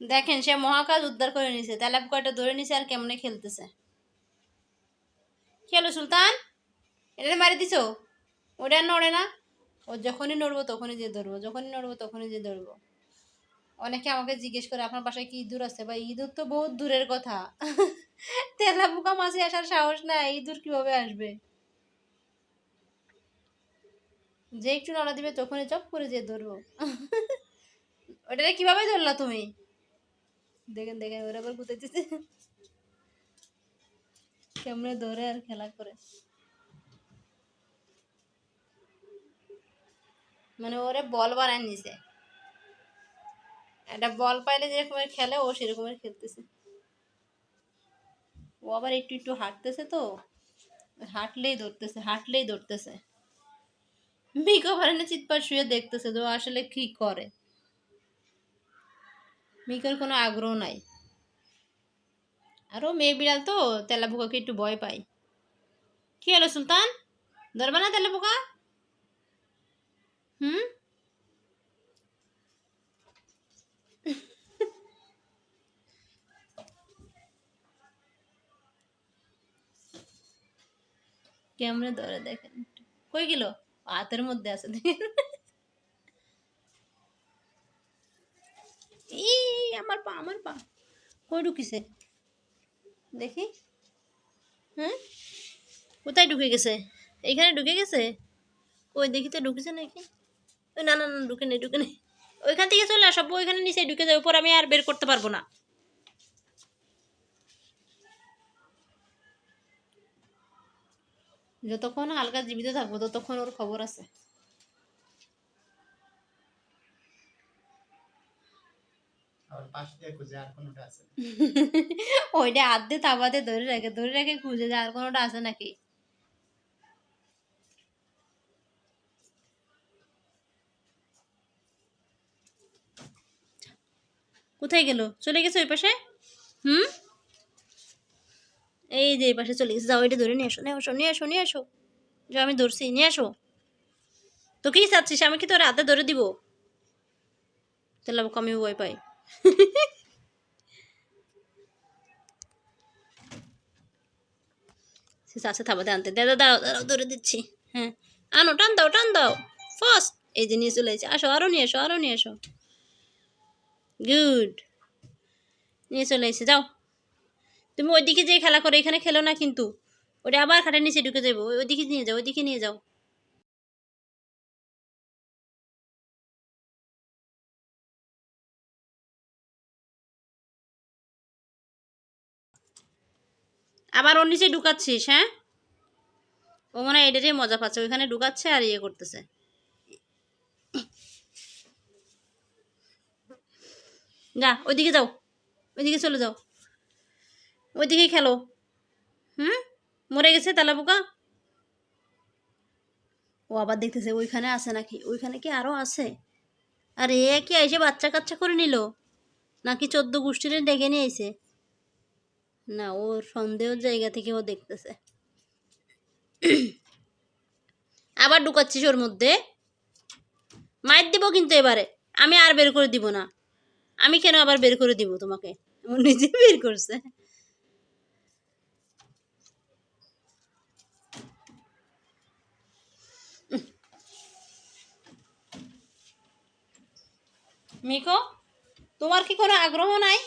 দেখেন সে মহাকাশ উদ্ধার করে নিছে, তেলাপোকাটা ধরে নিছে আর কেমনে খেলতেছে। কি হলো সুলতান, এটা মারি দিছো? ওটা আর নড়ে না। ও যখনই নড়বো তখনই যে ধরবো, যখনই নড়বো তখনই যে ধরবো। অনেকে আমাকে জিজ্ঞেস করে আপনার বাসায় কি ইঁদুর আছে, বা ইঁদুর তো বহুত দূরের কথা। তেলাপোকা মাছে আসার সাহস নাই, ইঁদুর কিভাবে আসবে? যে একটু নড়া দিবে তখনই চপ করে যে ধরবো। ওটারে কিভাবে ধরলা তুমি? দেখেন দেখেন ওরা আবার গুতাইতেছে, কেমনে ধরে আর খেলা করে। মানে ওরে বল বানায় নিছে, একটা বল পাইলে যেরকমের খেলে ও সেরকমের খেলতেছে। ও আবার একটু একটু হাঁটতেছে তো, হাঁটলেই ধরতেছে, হাঁটলেই ধরতেছে। মিকো পারে চিৎপার শুয়ে দেখতেছে যে ও আসলে কি করে। মিকোর কোনো আগ্রহ নাই। আরও মেয়ে বিড়াল তো, তেলাপোকাকে একটু ভয় পাই। কি হলো সুলতান, ধরবা না তেলাপোকা? হুম, কেমনে ধরে দেখেন। কই গেল? হাতের মধ্যে আছে দেখেন। এই আমার পা, আমার পা কই ঢুকিছে দেখি। হ্যাঁ, কোথায় ঢুকে গেছে? এইখানে ঢুকে গেছে? ওই দেখি তো ঢুকেছে নাকি। ওই না না না, ঢুকে নেই, ঢুকে নেই। ওইখান থেকে চলে আসো, ওইখানে নিচে ঢুকে যাবে, উপর আমি আর বের করতে পারবো না। যতক্ষণ হালকা জীবিত থাকবো ততক্ষণ ওর খবর আছে। ওইটা আধে তাবাদে ধরে রাখে, ধরে রাখে খুঁজে যে আর কোনোটা আছে নাকি। কোথায় গেল? চলে গেছে ওই পাশে। হুম, এই যে এই পাশে চলে গেছে। যাও, ওইটা ধরে নিয়ে আসো, নিয়ে আসো, নিয়ে আসো, নিয়ে আসো। যে আমি ধরছি, নিয়ে আসো। তো কি চাচ্ছিস, আমি কি তোর হাতে ধরে দিব? তাহলে আমি ভয় পাই। সে চাচ্ছে থাবাতে আনতে, দাদা দাও দাও, ধরে দিচ্ছি। হ্যাঁ, আনো, টান দাও, টান দাও। ফার্স্ট, এই যে নিয়ে চলে এসেছে। আসো, আরো নিয়ে এসো, আরো নিয়ে এসো। গুড, নিয়ে চলে এসে যাও। তুমি ওইদিকে যে খেলা করো, এখানে খেলো না কিন্তু। ওটা আবার খাটের নিচে ঢুকে যাবো, ওইদিকে নিয়ে যাও, ওইদিকে নিয়ে যাও। আবার ওর নিচে ঢুকাচ্ছিস? হ্যাঁ, ও মনে হয় এটাতেই মজা পাচ্ছে, ওইখানে ঢুকাচ্ছে আর ইয়ে করতেছে। যা, ওইদিকে যাও, ওইদিকে চলে যাও, ওইদিকে খেলো। হুম, মরে গেছে তেলাপোকা। ও আবার দেখতেছে ওইখানে আছে নাকি, ওইখানে কি আরো আছে। আর এ কি এসে বাচ্চা কাচ্চা করে নিল, নাকি 14 গোষ্ঠীর ডেকে নিয়ে এসে? না, ওর সন্দেহের জায়গা থেকে ও দেখতেছে। আবার ঢুকাচ্ছিস ওর মধ্যে, মাইর দিব কিন্তু এবারে। আমি আর বের করে দিব না। আমি কেন আবার বের করে দিব তোমাকে? ও নিজে বের করছে। মিকো, তোমার কি কোনো আগ্রহ নাই?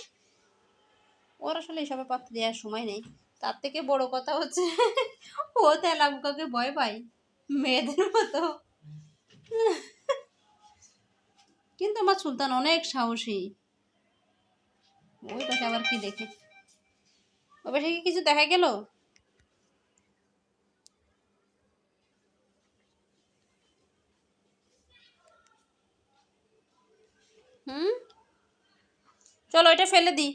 ওর আসলে এসবে পাত্তা দেওয়ার সময় নেই। তার থেকে বড় কথা হচ্ছে ও তেলাপোকাকে ভয় পায় মেয়েদের মতো। কিন্তু আমার সুলতান অনেক সাহসী। ওই পাশে আবার কি দেখে? ওই পাশে কি কিছু দেখা গেল? হুম, চলো এটা ফেলে দিই,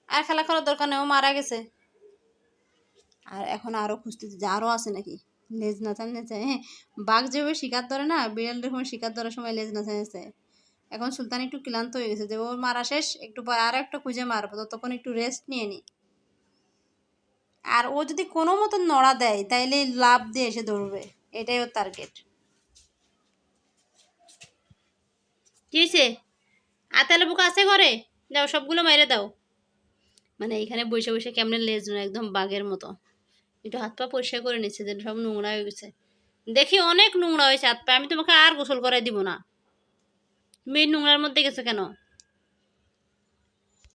আর খেলা করার দরকার নেই, ও মারা গেছে। আর এখন আরো খুঁজতেছে যে আরো আছে নাকি। লেজ নাচাচ্ছে, হ্যাঁ। বাঘ যেভাবে শিকার ধরে না, বিড়াল সময় শিকার ধরার সময় লেজ নাচাচ্ছে। এখন সুলতান একটু ক্লান্ত হয়ে গেছে, যে ওর মারা শেষ, একটু পর আরো একটা খুঁজে মারবো, ততক্ষণ একটু রেস্ট নিয়ে নি। আর ও যদি কোনো মতো নড়া দেয় তাইলে লাভ দিয়ে এসে ধরবে, এটাই ওর টার্গেট। কি হয়েছে? আর তেলাপোকা আছে ঘরে? দাও সবগুলো মাইরে দাও। মানে এখানে বসে বসে কেমনে লেজ না একদম বাঘের মতো। একটু হাত পা পরিষ্কার করে নিচ্ছে, যে সব নোংরা হয়ে গেছে। দেখি অনেক নোংরা হয়েছে হাত পা, আমি তোমাকে আর গোসল করাই দিব না। তুমি এই নোংরার মধ্যে গেছো কেন?